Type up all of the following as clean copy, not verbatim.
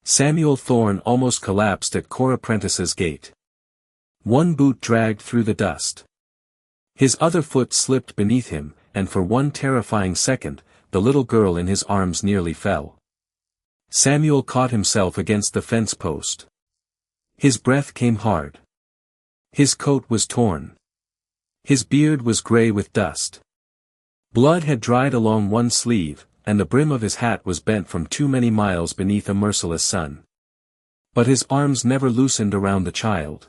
Samuel Thorne almost collapsed at Cora Prentice's gate. One boot dragged through the dust. His other foot slipped beneath him, and for one terrifying second, the little girl in his arms nearly fell. Samuel caught himself against the fence post. His breath came hard. His coat was torn. His beard was gray with dust. Blood had dried along one sleeve, and the brim of his hat was bent from too many miles beneath a merciless sun. But his arms never loosened around the child.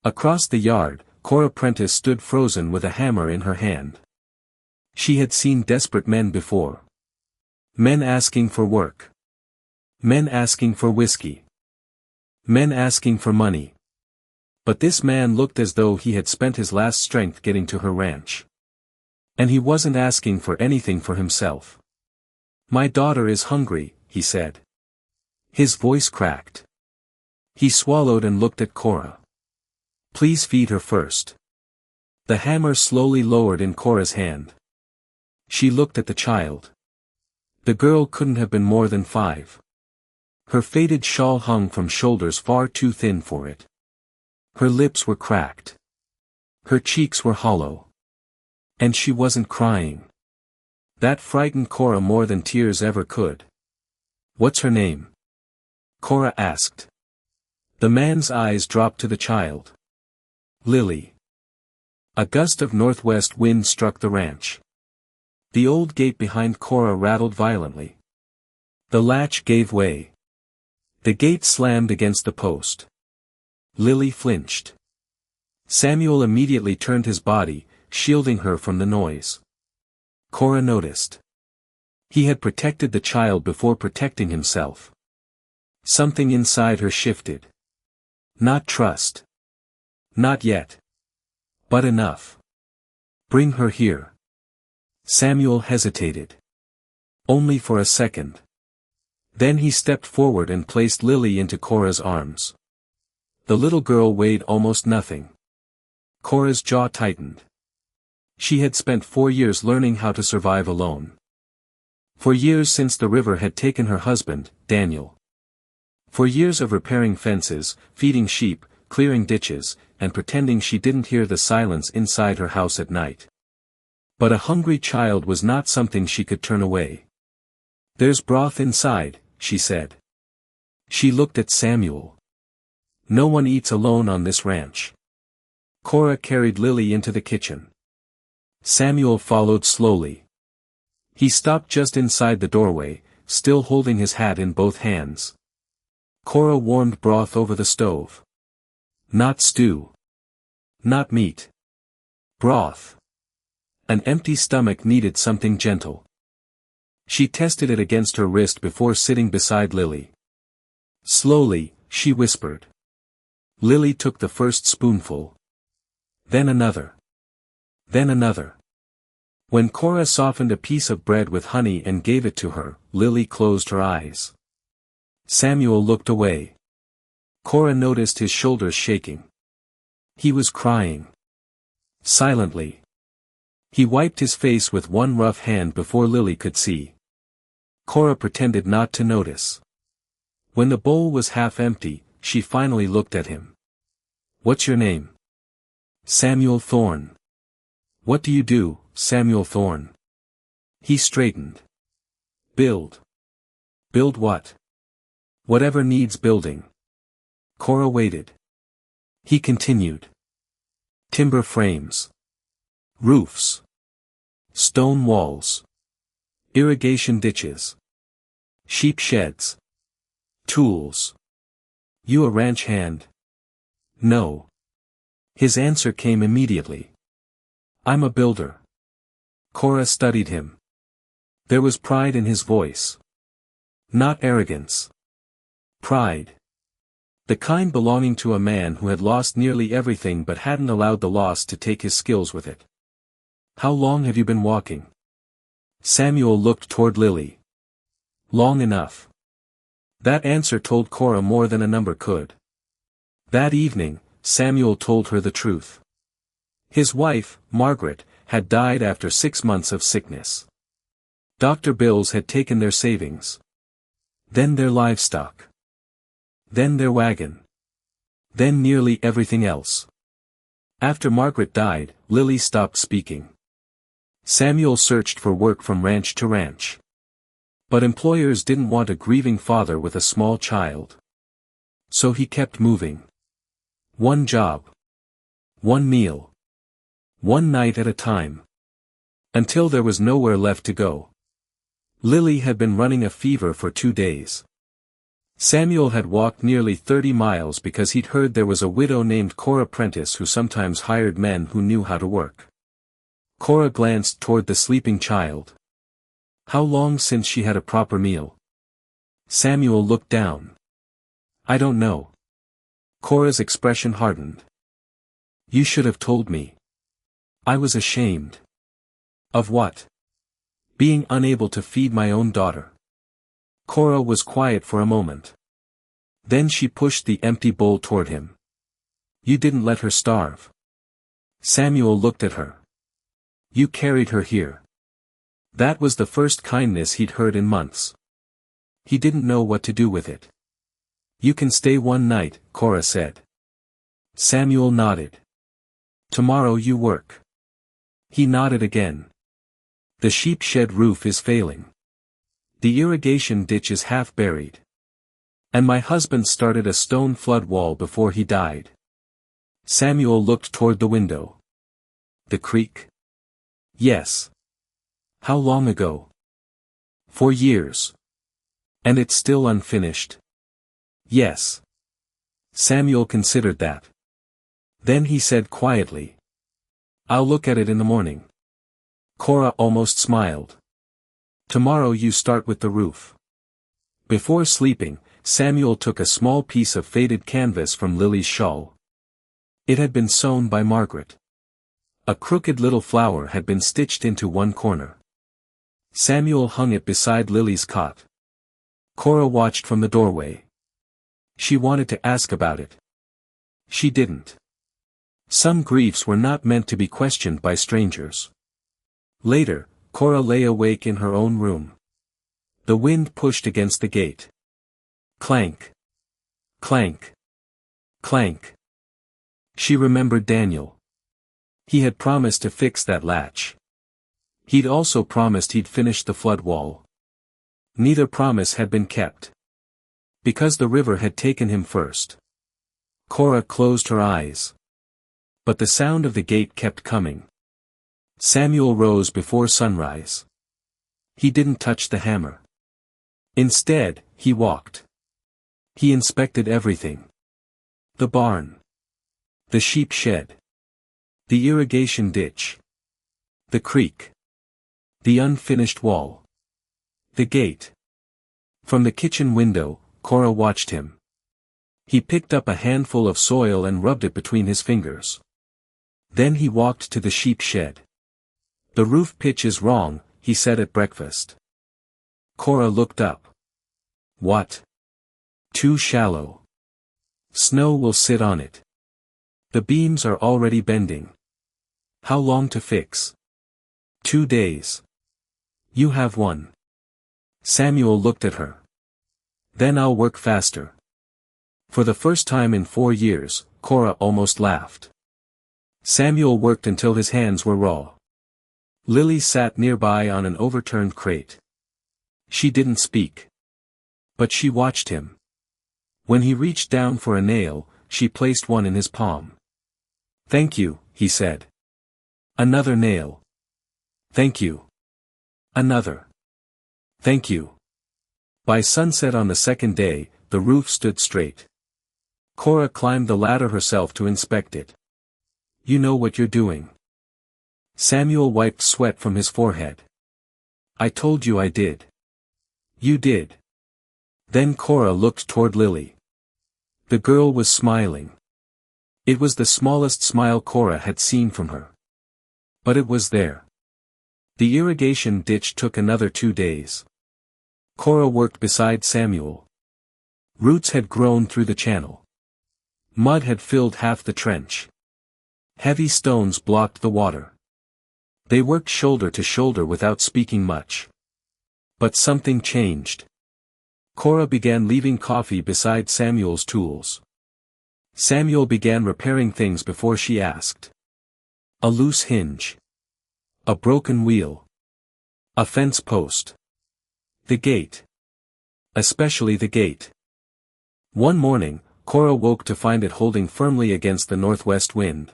Across the yard, Cora Prentice stood frozen with a hammer in her hand. She had seen desperate men before. Men asking for work. Men asking for whiskey. Men asking for money. But this man looked as though he had spent his last strength getting to her ranch. And he wasn't asking for anything for himself. "My daughter is hungry," he said. His voice cracked. He swallowed and looked at Cora. "Please feed her first." The hammer slowly lowered in Cora's hand. She looked at the child. The girl couldn't have been more than 5. Her faded shawl hung from shoulders far too thin for it. Her lips were cracked. Her cheeks were hollow. And she wasn't crying. That frightened Cora more than tears ever could. "What's her name?" Cora asked. The man's eyes dropped to the child. "Lily." A gust of northwest wind struck the ranch. The old gate behind Cora rattled violently. The latch gave way. The gate slammed against the post. Lily flinched. Samuel immediately turned his body, shielding her from the noise. Cora noticed. He had protected the child before protecting himself. Something inside her shifted. Not trust. Not yet. But enough. "Bring her here." Samuel hesitated. Only for a second. Then he stepped forward and placed Lily into Cora's arms. The little girl weighed almost nothing. Cora's jaw tightened. She had spent 4 years learning how to survive alone. 4 years since the river had taken her husband, Daniel. 4 years of repairing fences, feeding sheep, clearing ditches, and pretending she didn't hear the silence inside her house at night. But a hungry child was not something she could turn away. "There's broth inside," she said. She looked at Samuel. "No one eats alone on this ranch." Cora carried Lily into the kitchen. Samuel followed slowly. He stopped just inside the doorway, still holding his hat in both hands. Cora warmed broth over the stove. Not stew. Not meat. Broth. An empty stomach needed something gentle. She tested it against her wrist before sitting beside Lily. Slowly, she whispered. Lily took the first spoonful. Then another. Then another. When Cora softened a piece of bread with honey and gave it to her, Lily closed her eyes. Samuel looked away. Cora noticed his shoulders shaking. He was crying. Silently. He wiped his face with one rough hand before Lily could see. Cora pretended not to notice. When the bowl was half empty, she finally looked at him. "What's your name?" "Samuel Thorne." "What do you do, Samuel Thorne?" He straightened. "Build." "Build what?" "Whatever needs building." Cora waited. He continued. "Timber frames. Roofs. Stone walls. Irrigation ditches. Sheep sheds. Tools. You a ranch hand?" "No." His answer came immediately. "I'm a builder." Cora studied him. There was pride in his voice. Not arrogance. Pride. The kind belonging to a man who had lost nearly everything but hadn't allowed the loss to take his skills with it. "How long have you been walking?" Samuel looked toward Lily. "Long enough." That answer told Cora more than a number could. That evening, Samuel told her the truth. His wife, Margaret, had died after 6 months of sickness. Doctor bills had taken their savings. Then their livestock. Then their wagon. Then nearly everything else. After Margaret died, Lily stopped speaking. Samuel searched for work from ranch to ranch. But employers didn't want a grieving father with a small child. So he kept moving. One job. One meal. One night at a time. Until there was nowhere left to go. Lily had been running a fever for 2 days. Samuel had walked nearly 30 miles because he'd heard there was a widow named Cora Prentice who sometimes hired men who knew how to work. Cora glanced toward the sleeping child. How long since she had a proper meal? Samuel looked down. I don't know. Cora's expression hardened. You should have told me. I was ashamed. Of what? Being unable to feed my own daughter. Cora was quiet for a moment. Then she pushed the empty bowl toward him. You didn't let her starve. Samuel looked at her. You carried her here. That was the first kindness he'd heard in months. He didn't know what to do with it. You can stay one night, Cora said. Samuel nodded. Tomorrow you work. He nodded again. The sheep shed roof is failing. The irrigation ditch is half buried. And my husband started a stone flood wall before he died. Samuel looked toward the window. The creek? Yes. How long ago? 4 years. And it's still unfinished? Yes. Samuel considered that. Then he said quietly. I'll look at it in the morning. Cora almost smiled. Tomorrow you start with the roof. Before sleeping, Samuel took a small piece of faded canvas from Lily's shawl. It had been sewn by Margaret. A crooked little flower had been stitched into one corner. Samuel hung it beside Lily's cot. Cora watched from the doorway. She wanted to ask about it. She didn't. Some griefs were not meant to be questioned by strangers. Later, Cora lay awake in her own room. The wind pushed against the gate. Clank. Clank. Clank. She remembered Daniel. He had promised to fix that latch. He'd also promised he'd finish the flood wall. Neither promise had been kept. Because the river had taken him first. Cora closed her eyes. But the sound of the gate kept coming. Samuel rose before sunrise. He didn't touch the hammer. Instead, he walked. He inspected everything. The barn. The sheep shed. The irrigation ditch. The creek. The unfinished wall. The gate. From the kitchen window, Cora watched him. He picked up a handful of soil and rubbed it between his fingers. Then he walked to the sheep shed. The roof pitch is wrong, he said at breakfast. Cora looked up. What? Too shallow. Snow will sit on it. The beams are already bending. How long to fix? 2 days. You have 1. Samuel looked at her. Then I'll work faster. For the first time in 4 years, Cora almost laughed. Samuel worked until his hands were raw. Lily sat nearby on an overturned crate. She didn't speak. But she watched him. When he reached down for a nail, she placed one in his palm. Thank you, he said. Another nail. Thank you. Another. Thank you. By sunset on the second day, the roof stood straight. Cora climbed the ladder herself to inspect it. You know what you're doing. Samuel wiped sweat from his forehead. I told you I did. You did. Then Cora looked toward Lily. The girl was smiling. It was the smallest smile Cora had seen from her. But it was there. The irrigation ditch took another 2 days. Cora worked beside Samuel. Roots had grown through the channel. Mud had filled half the trench. Heavy stones blocked the water. They worked shoulder to shoulder without speaking much. But something changed. Cora began leaving coffee beside Samuel's tools. Samuel began repairing things before she asked. A loose hinge. A broken wheel. A fence post. The gate. Especially the gate. One morning, Cora woke to find it holding firmly against the northwest wind.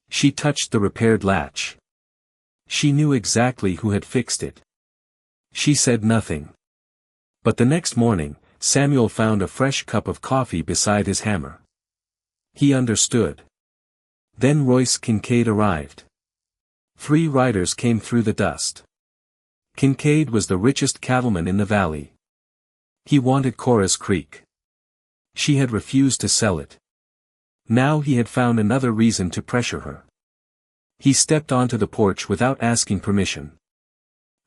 She touched the repaired latch. She knew exactly who had fixed it. She said nothing. But the next morning, Samuel found a fresh cup of coffee beside his hammer. He understood. Then Royce Kincaid arrived. 3 riders came through the dust. Kincaid was the richest cattleman in the valley. He wanted Cora's creek. She had refused to sell it. Now he had found another reason to pressure her. He stepped onto the porch without asking permission.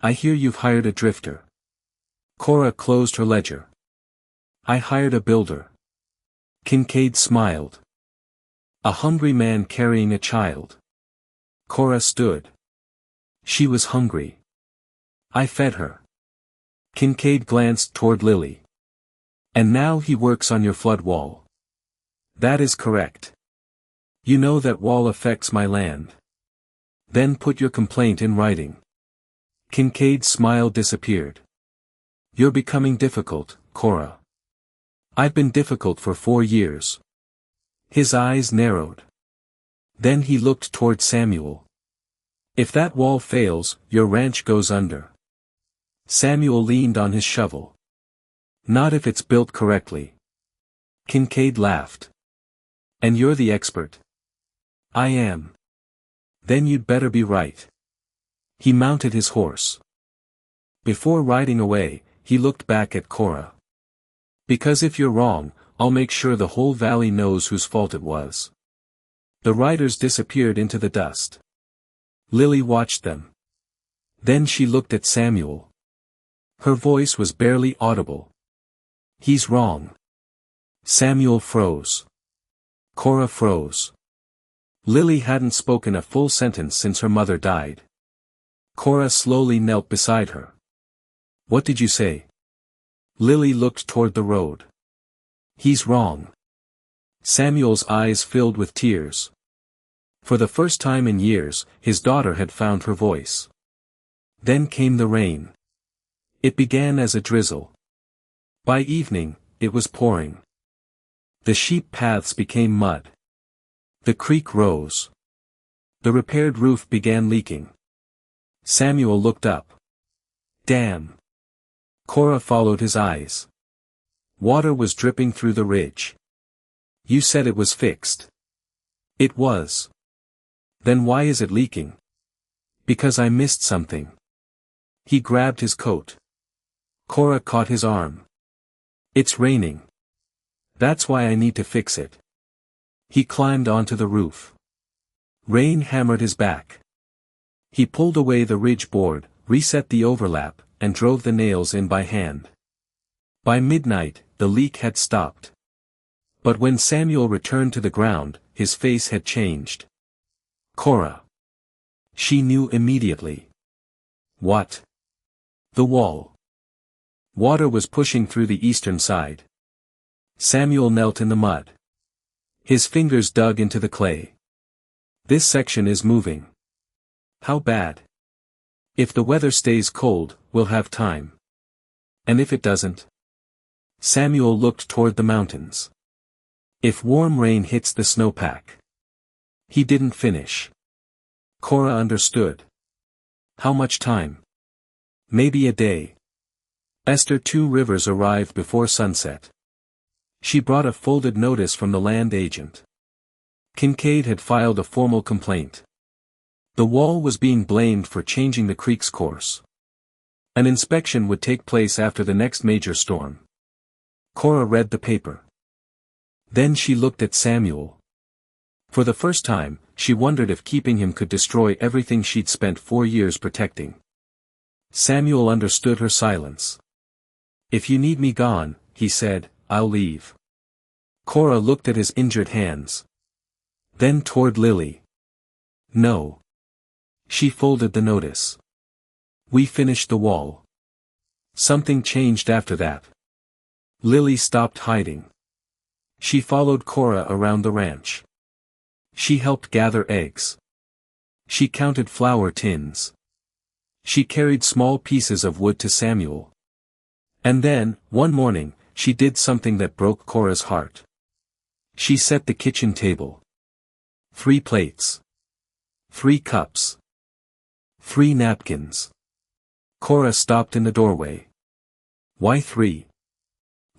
I hear you've hired a drifter. Cora closed her ledger. I hired a builder. Kincaid smiled. A hungry man carrying a child. Cora stood. She was hungry. I fed her. Kincaid glanced toward Lily. And now he works on your flood wall. That is correct. You know that wall affects my land. Then put your complaint in writing. Kincaid's smile disappeared. You're becoming difficult, Cora. I've been difficult for 4 years. His eyes narrowed. Then he looked toward Samuel. If that wall fails, your ranch goes under. Samuel leaned on his shovel. Not if it's built correctly. Kincaid laughed. And you're the expert. I am. Then you'd better be right. He mounted his horse. Before riding away, he looked back at Cora. Because if you're wrong, I'll make sure the whole valley knows whose fault it was. The riders disappeared into the dust. Lily watched them. Then she looked at Samuel. Her voice was barely audible. He's wrong. Samuel froze. Cora froze. Lily hadn't spoken a full sentence since her mother died. Cora slowly knelt beside her. What did you say? Lily looked toward the road. He's wrong. Samuel's eyes filled with tears. For the first time in years, his daughter had found her voice. Then came the rain. It began as a drizzle. By evening, it was pouring. The sheep paths became mud. The creek rose. The repaired roof began leaking. Samuel looked up. Damn. Cora followed his eyes. Water was dripping through the ridge. You said it was fixed. It was. Then why is it leaking? Because I missed something. He grabbed his coat. Cora caught his arm. It's raining. That's why I need to fix it. He climbed onto the roof. Rain hammered his back. He pulled away the ridge board, reset the overlap, and drove the nails in by hand. By midnight, the leak had stopped. But when Samuel returned to the ground, his face had changed. Cora. She knew immediately. What? The wall. Water was pushing through the eastern side. Samuel knelt in the mud. His fingers dug into the clay. This section is moving. How bad? If the weather stays cold, we'll have time. And if it doesn't? Samuel looked toward the mountains. If warm rain hits the snowpack. He didn't finish. Cora understood. How much time? Maybe a day. Esther 2 Rivers arrived before sunset. She brought a folded notice from the land agent. Kincaid had filed a formal complaint. The wall was being blamed for changing the creek's course. An inspection would take place after the next major storm. Cora read the paper. Then she looked at Samuel. For the first time, she wondered if keeping him could destroy everything she'd spent 4 years protecting. Samuel understood her silence. If you need me gone, he said, I'll leave. Cora looked at his injured hands. Then toward Lily. No. She folded the notice. We finished the wall. Something changed after that. Lily stopped hiding. She followed Cora around the ranch. She helped gather eggs. She counted flour tins. She carried small pieces of wood to Samuel. And then, one morning, she did something that broke Cora's heart. She set the kitchen table. 3 plates. 3 cups. 3 napkins. Cora stopped in the doorway. Why 3?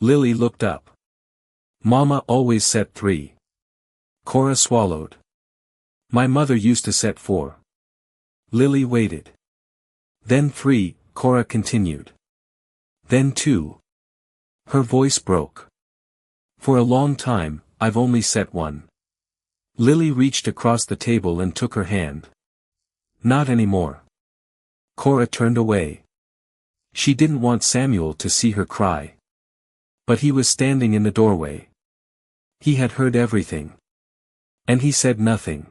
Lily looked up. Mama always set 3. Cora swallowed. My mother used to set 4. Lily waited. Then 3, Cora continued. Then 2. Her voice broke. For a long time, I've only set 1. Lily reached across the table and took her hand. Not anymore. Cora turned away. She didn't want Samuel to see her cry. But he was standing in the doorway. He had heard everything. And he said nothing.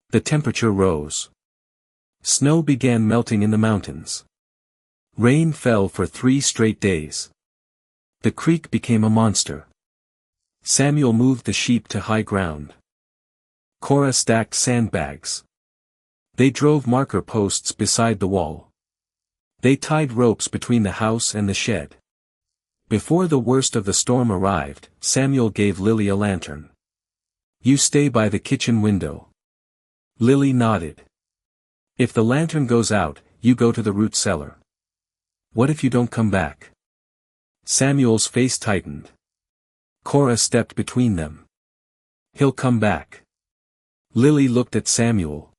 The temperature rose. Snow began melting in the mountains. Rain fell for 3 straight days. The creek became a monster. Samuel moved the sheep to high ground. Cora stacked sandbags. They drove marker posts beside the wall. They tied ropes between the house and the shed. Before the worst of the storm arrived, Samuel gave Lily a lantern. You stay by the kitchen window. Lily nodded. If the lantern goes out, you go to the root cellar. What if you don't come back? Samuel's face tightened. Cora stepped between them. He'll come back. Lily looked at Samuel.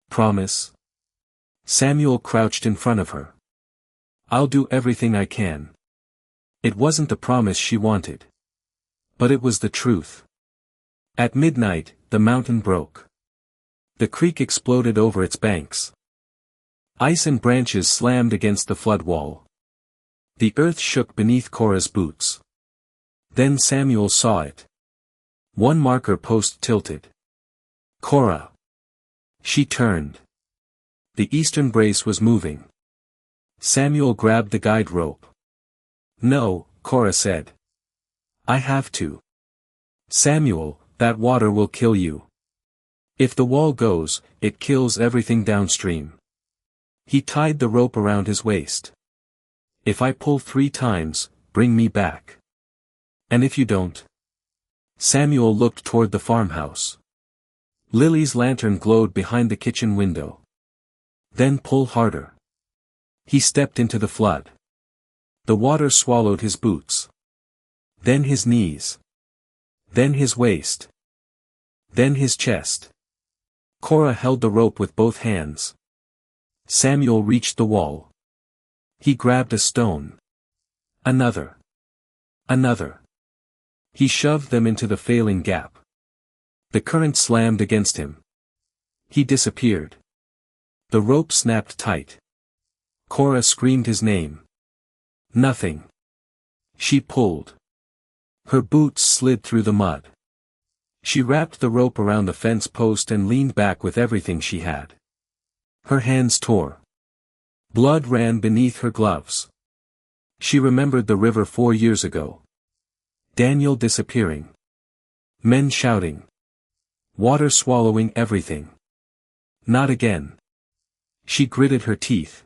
Promise? Samuel crouched in front of her. I'll do everything I can. It wasn't the promise she wanted. But it was the truth. At midnight, the mountain broke. The creek exploded over its banks. Ice and branches slammed against the flood wall. The earth shook beneath Cora's boots. Then Samuel saw it. 1 marker post tilted. Cora. She turned. The eastern brace was moving. Samuel grabbed the guide rope. No, Cora said. I have to. Samuel, that water will kill you. If the wall goes, it kills everything downstream. He tied the rope around his waist. If I pull 3 times, bring me back. And if you don't? Samuel looked toward the farmhouse. Lily's lantern glowed behind the kitchen window. Then pull harder. He stepped into the flood. The water swallowed his boots. Then his knees. Then his waist. Then his chest. Cora held the rope with both hands. Samuel reached the wall. He grabbed a stone. Another. Another. He shoved them into the failing gap. The current slammed against him. He disappeared. The rope snapped tight. Cora screamed his name. Nothing. She pulled. Her boots slid through the mud. She wrapped the rope around the fence post and leaned back with everything she had. Her hands tore. Blood ran beneath her gloves. She remembered the river 4 years ago. Daniel disappearing. Men shouting. Water swallowing everything. Not again. She gritted her teeth.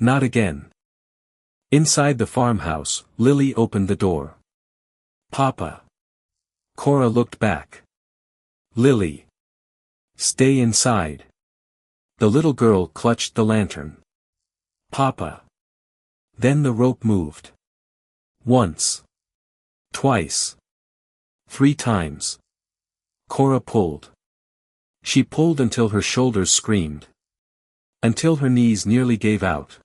Not again. Inside the farmhouse, Lily opened the door. Papa. Cora looked back. Lily. Stay inside. The little girl clutched the lantern. Papa. Then the rope moved. Once. Twice. 3 times. Cora pulled. She pulled until her shoulders screamed. Until her knees nearly gave out.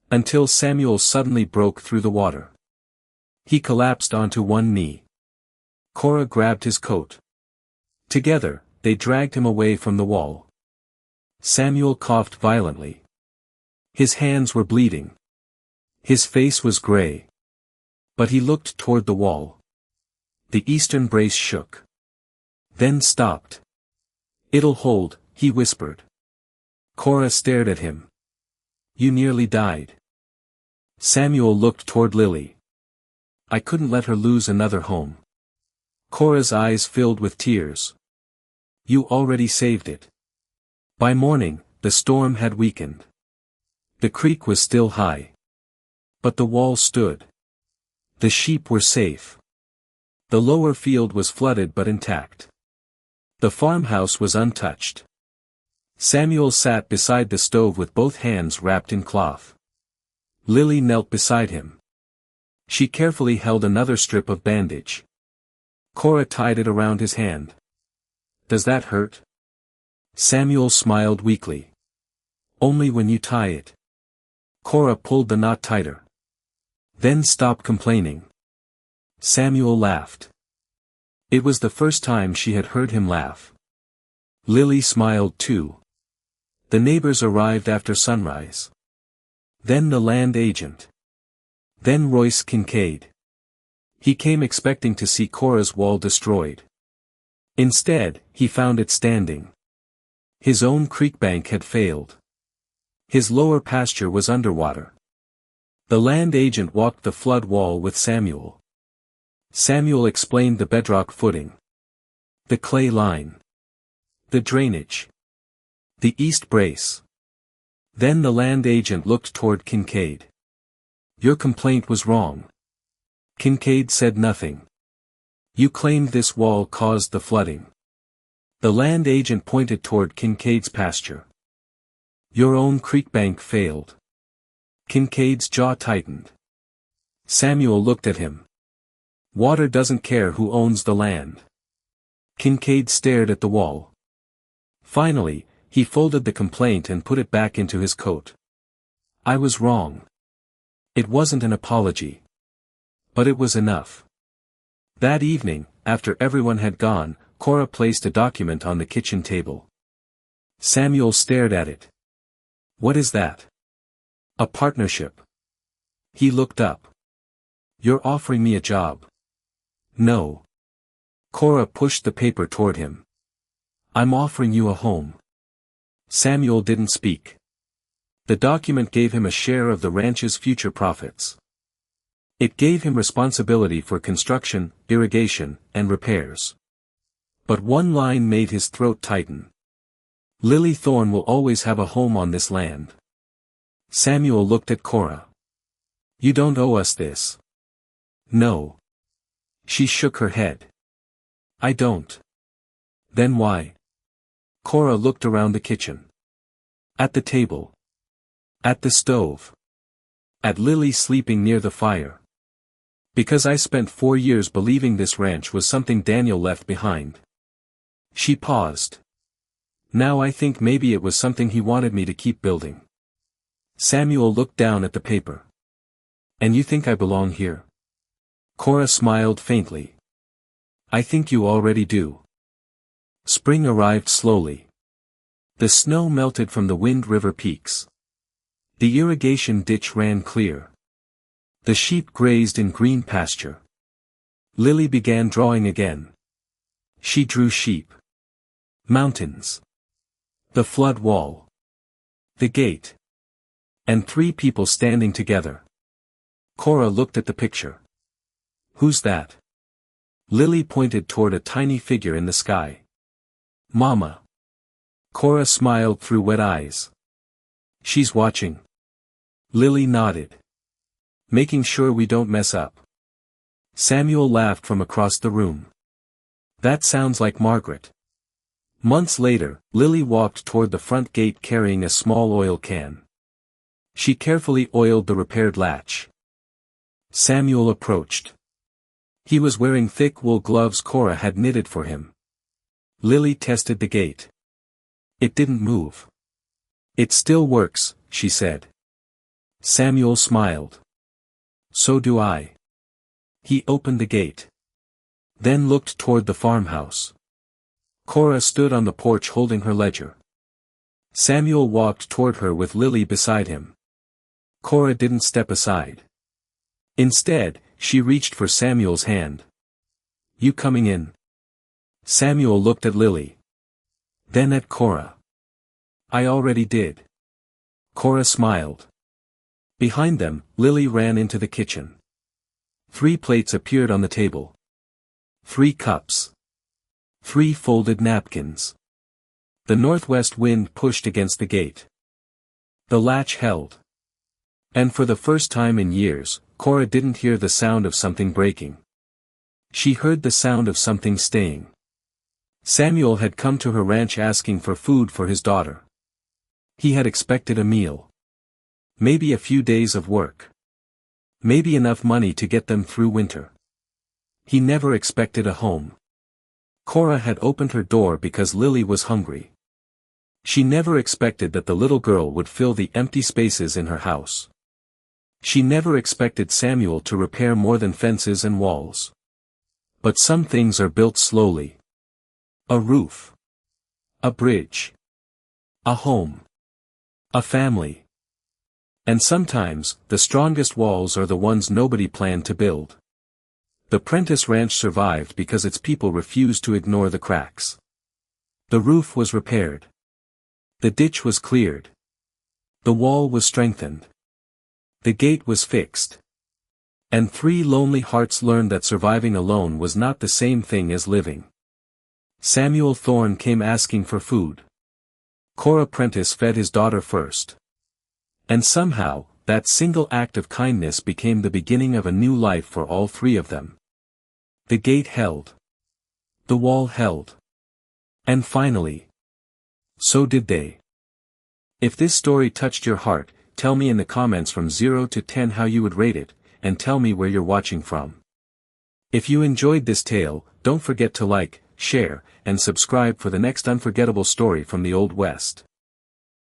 Until Samuel suddenly broke through the water. He collapsed onto one knee. Cora grabbed his coat. Together, they dragged him away from the wall. Samuel coughed violently. His hands were bleeding. His face was gray. But he looked toward the wall. The eastern brace shook. Then stopped. It'll hold, he whispered. Cora stared at him. You nearly died. Samuel looked toward Lily. I couldn't let her lose another home. Cora's eyes filled with tears. You already saved it. By morning, the storm had weakened. The creek was still high. But the wall stood. The sheep were safe. The lower field was flooded but intact. The farmhouse was untouched. Samuel sat beside the stove with both hands wrapped in cloth. Lily knelt beside him. She carefully held another strip of bandage. Cora tied it around his hand. Does that hurt? Samuel smiled weakly. Only when you tie it. Cora pulled the knot tighter. Then stop complaining. Samuel laughed. It was the first time she had heard him laugh. Lily smiled too. The neighbors arrived after sunrise. Then the land agent. Then Royce Kincaid. He came expecting to see Cora's wall destroyed. Instead, he found it standing. His own creek bank had failed. His lower pasture was underwater. The land agent walked the flood wall with Samuel. Samuel explained the bedrock footing. The clay line. The drainage. The east brace. Then the land agent looked toward Kincaid. Your complaint was wrong. Kincaid said nothing. You claimed this wall caused the flooding. The land agent pointed toward Kincaid's pasture. Your own creek bank failed. Kincaid's jaw tightened. Samuel looked at him. Water doesn't care who owns the land. Kincaid stared at the wall. Finally, he folded the complaint and put it back into his coat. I was wrong. It wasn't an apology. But it was enough. That evening, after everyone had gone, Cora placed a document on the kitchen table. Samuel stared at it. What is that? A partnership. He looked up. You're offering me a job. No. Cora pushed the paper toward him. I'm offering you a home. Samuel didn't speak. The document gave him a share of the ranch's future profits. It gave him responsibility for construction, irrigation, and repairs. But one line made his throat tighten. Lily Thorne will always have a home on this land. Samuel looked at Cora. You don't owe us this. No. She shook her head. I don't. Then why? Cora looked around the kitchen. At the table. At the stove. At Lily sleeping near the fire. Because I spent 4 years believing this ranch was something Daniel left behind. She paused. Now I think maybe it was something he wanted me to keep building. Samuel looked down at the paper. And you think I belong here? Cora smiled faintly. I think you already do. Spring arrived slowly. The snow melted from the Wind River peaks. The irrigation ditch ran clear. The sheep grazed in green pasture. Lily began drawing again. She drew sheep. Mountains. The flood wall. The gate. And 3 people standing together. Cora looked at the picture. Who's that? Lily pointed toward a tiny figure in the sky. Mama. Cora smiled through wet eyes. She's watching. Lily nodded. Making sure we don't mess up. Samuel laughed from across the room. That sounds like Margaret. Months later, Lily walked toward the front gate carrying a small oil can. She carefully oiled the repaired latch. Samuel approached. He was wearing thick wool gloves Cora had knitted for him. Lily tested the gate. It didn't move. It still works, she said. Samuel smiled. So do I. He opened the gate. Then looked toward the farmhouse. Cora stood on the porch holding her ledger. Samuel walked toward her with Lily beside him. Cora didn't step aside. Instead, she reached for Samuel's hand. You coming in? Samuel looked at Lily. Then at Cora. I already did. Cora smiled. Behind them, Lily ran into the kitchen. 3 plates appeared on the table. 3 cups. 3 folded napkins. The northwest wind pushed against the gate. The latch held. And for the first time in years, Cora didn't hear the sound of something breaking. She heard the sound of something staying. Samuel had come to her ranch asking for food for his daughter. He had expected a meal. Maybe a few days of work. Maybe enough money to get them through winter. He never expected a home. Cora had opened her door because Lily was hungry. She never expected that the little girl would fill the empty spaces in her house. She never expected Samuel to repair more than fences and walls. But some things are built slowly. A roof. A bridge. A home. A family. And sometimes, the strongest walls are the ones nobody planned to build. The Prentice Ranch survived because its people refused to ignore the cracks. The roof was repaired. The ditch was cleared. The wall was strengthened. The gate was fixed. And 3 lonely hearts learned that surviving alone was not the same thing as living. Samuel Thorne came asking for food. Cora Prentice fed his daughter first. And somehow, that single act of kindness became the beginning of a new life for all 3 of them. The gate held. The wall held. And finally, so did they. If this story touched your heart, tell me in the comments from 0 to 10 how you would rate it, and tell me where you're watching from. If you enjoyed this tale, don't forget to like, share, and subscribe for the next unforgettable story from the Old West.